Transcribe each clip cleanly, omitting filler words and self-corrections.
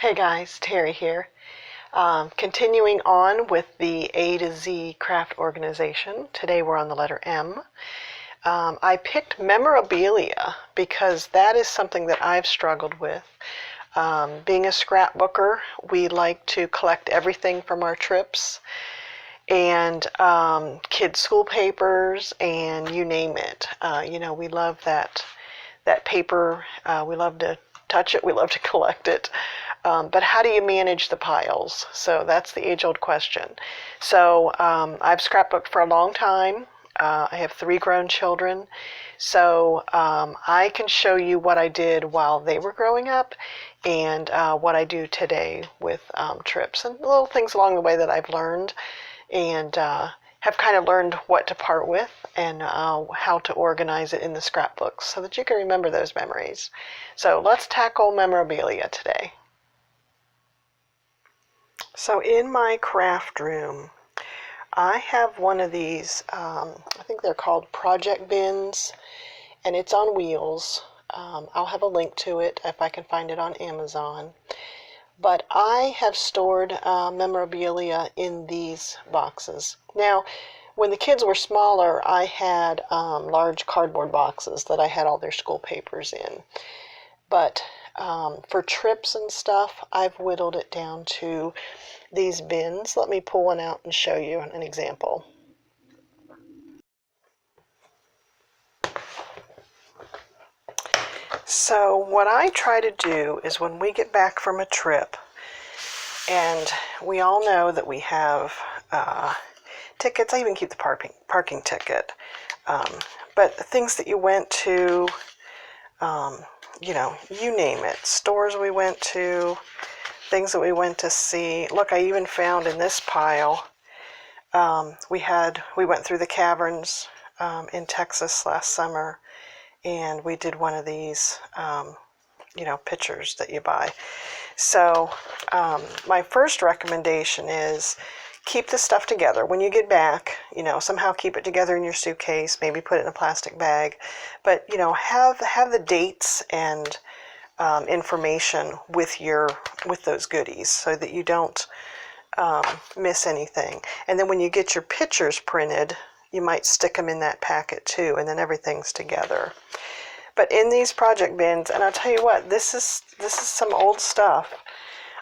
Hey guys, Terry here. Continuing on with the A to Z craft organization. Today we're on the letter M. I picked memorabilia because that is something that I've struggled with. Being a scrapbooker, we like to collect everything from our trips and kids' school papers and you name it. We love that paper. We love to touch it. We love to collect it. But how do you manage the piles? So that's the age-old question. So I've scrapbooked for a long time. I have 3 grown children. So I can show you what I did while they were growing up and what I do today with trips and little things along the way that I've learned and have kind of learned what to part with and how to organize it in the scrapbooks so that you can remember those memories. So let's tackle memorabilia today. So in my craft room, I have one of these, I think they're called project bins, and it's on wheels. I'll have a link to it if I can find it on Amazon. But I have stored memorabilia in these boxes. Now, when the kids were smaller, I had large cardboard boxes that I had all their school papers in. But for trips and stuff, I've whittled it down to these bins. Let me pull one out and show you an example. So what I try to do is when we get back from a trip, and we all know that we have tickets. I even keep the parking ticket. But things that you went to, you name it. Stores we went to, things that we went to see. Look, I even found in this pile, we went through the caverns in Texas last summer, and we did one of these, pictures that you buy. So my first recommendation is keep the stuff together. When you get back, somehow keep it together in your suitcase, maybe put it in a plastic bag, but, have the dates and information with those goodies so that you don't miss anything. And then when you get your pictures printed, you might stick them in that packet too, and then everything's together. But in these project bins, and I'll tell you what, this is some old stuff.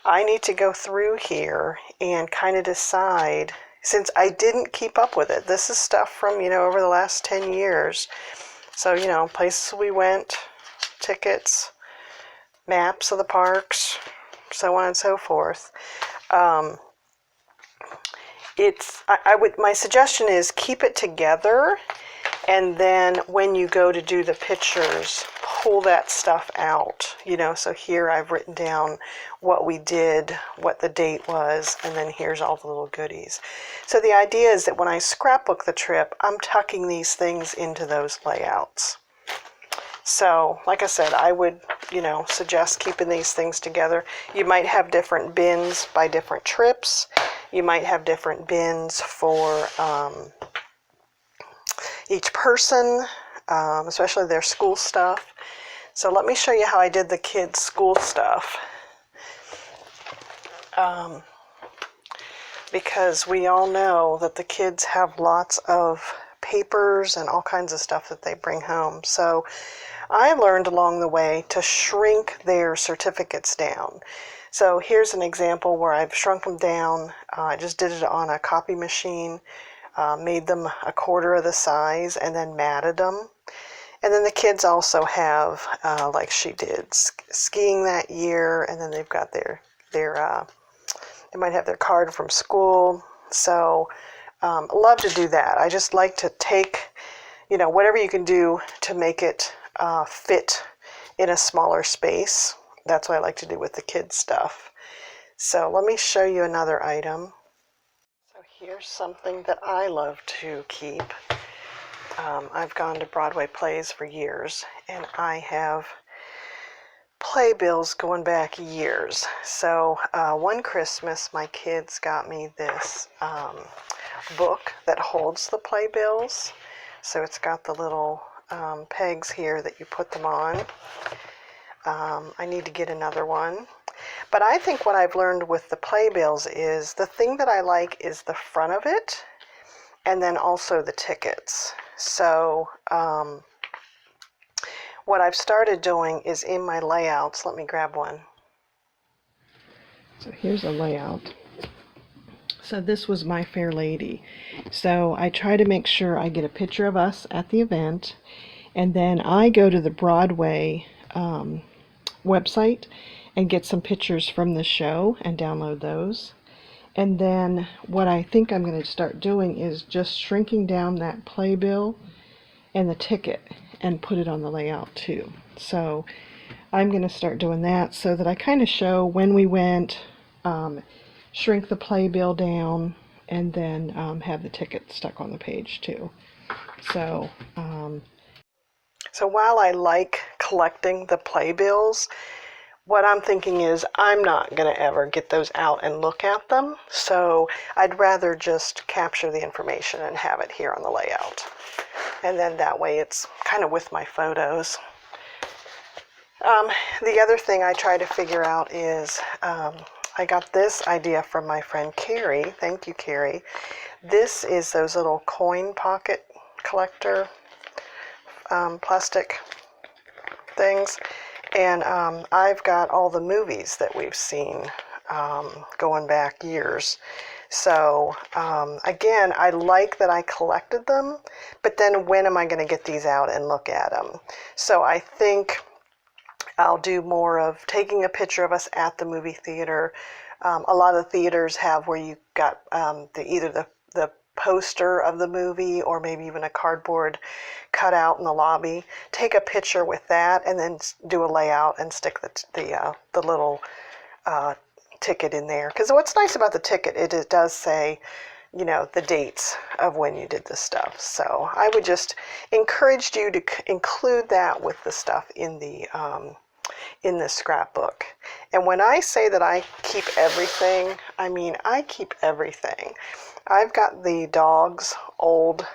I need to go through here and kind of decide, since I didn't keep up with it. This is stuff from, over the last 10 years. So, places we went, tickets, maps of the parks, so on and so forth. My suggestion is keep it together, and then when you go to do the pictures, pull that stuff out. So here I've written down what we did, what the date was, and then here's all the little goodies. So the idea is that when I scrapbook the trip, I'm tucking these things into those layouts. So, like I said, I would, suggest keeping these things together. You might have different bins by different trips. You might have different bins for each person, especially their school stuff. So let me show you how I did the kids' school stuff. Because we all know that the kids have lots of papers and all kinds of stuff that they bring home. So I learned along the way to shrink their certificates down. So here's an example where I've shrunk them down. I just did it on a copy machine, made them a quarter of the size, and then matted them. And then the kids also have, like she did, skiing that year, and then they've got they might have their card from school. So love to do that. I just like to take, whatever you can do to make it fit in a smaller space. That's what I like to do with the kids' stuff. So let me show you another item. So here's something that I love to keep. I've gone to Broadway plays for years, and I have Playbills going back years. So one Christmas, my kids got me this book that holds the Playbills. So it's got the little pegs here that you put them on. I need to get another one. But I think what I've learned with the Playbills is the thing that I like is the front of it, and then also the tickets. So what I've started doing is in my layouts, let me grab one. So here's a layout. So this was My Fair Lady. So I try to make sure I get a picture of us at the event, and then I go to the Broadway website and get some pictures from the show and download those. And then what I think I'm going to start doing is just shrinking down that playbill and the ticket and put it on the layout too. So I'm going to start doing that so that I kind of show when we went, shrink the playbill down, and then have the ticket stuck on the page too. So while I like collecting the playbills, what I'm thinking is I'm not going to ever get those out and look at them. So I'd rather just capture the information and have it here on the layout. And then that way it's kind of with my photos. The other thing I try to figure out is I got this idea from my friend Carrie. Thank you, Carrie. This is those little coin pocket collector plastic things. And I've got all the movies that we've seen going back years. So again, I like that I collected them, but then when am I going to get these out and look at them? So I think I'll do more of taking a picture of us at the movie theater. A lot of the theaters have where you got either the poster of the movie or maybe even a cardboard cutout in the lobby. Take a picture with that and then do a layout and stick the little ticket in there. Because what's nice about the ticket, it does say, you know, the dates of when you did this stuff. So I would just encourage you to include that with the stuff in the scrapbook. And when I say that I keep everything, I mean I keep everything. I've got the dogs' old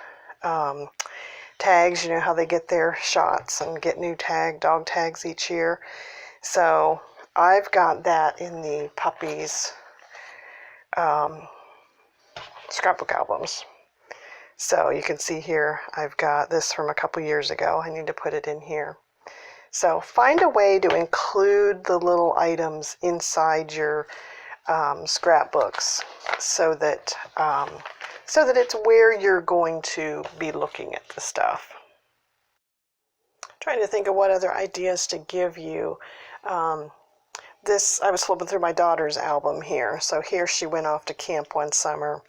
tags. You know how they get their shots and get new dog tags each year. So I've got that in the puppies' scrapbook albums. So you can see here I've got this from a couple years ago. I need to put it in here. So find a way to include the little items inside your scrapbooks so that it's where you're going to be looking at the stuff. Trying to think of what other ideas to give you. I was flipping through my daughter's album here. So here she went off to camp one summer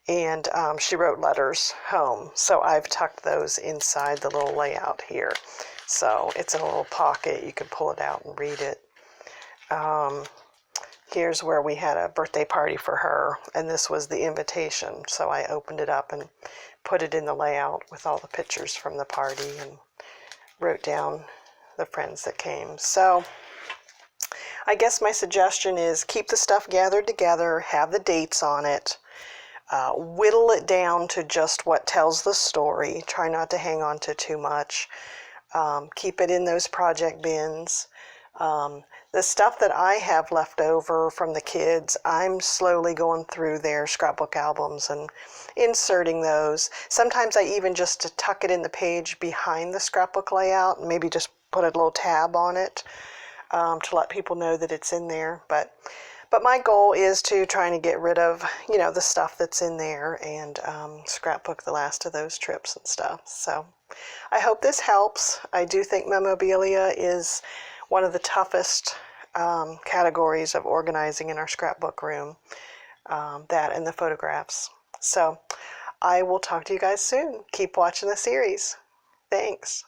and she wrote letters home. So I've tucked those inside the little layout here. So it's in a little pocket. You can pull it out and read it. Here's where we had a birthday party for her, and this was the invitation. So I opened it up and put it in the layout with all the pictures from the party and wrote down the friends that came. So I guess my suggestion is keep the stuff gathered together, have the dates on it, whittle it down to just what tells the story. Try not to hang on to too much. Keep it in those project bins. The stuff that I have left over from the kids, I'm slowly going through their scrapbook albums and inserting those. Sometimes I even just tuck it in the page behind the scrapbook layout and maybe just put a little tab on it to let people know that it's in there. But my goal is to try to get rid of, you know, the stuff that's in there and scrapbook the last of those trips and stuff. So I hope this helps. I do think memorabilia is one of the toughest categories of organizing in our scrapbook room, that and the photographs. So I will talk to you guys soon. Keep watching the series. Thanks.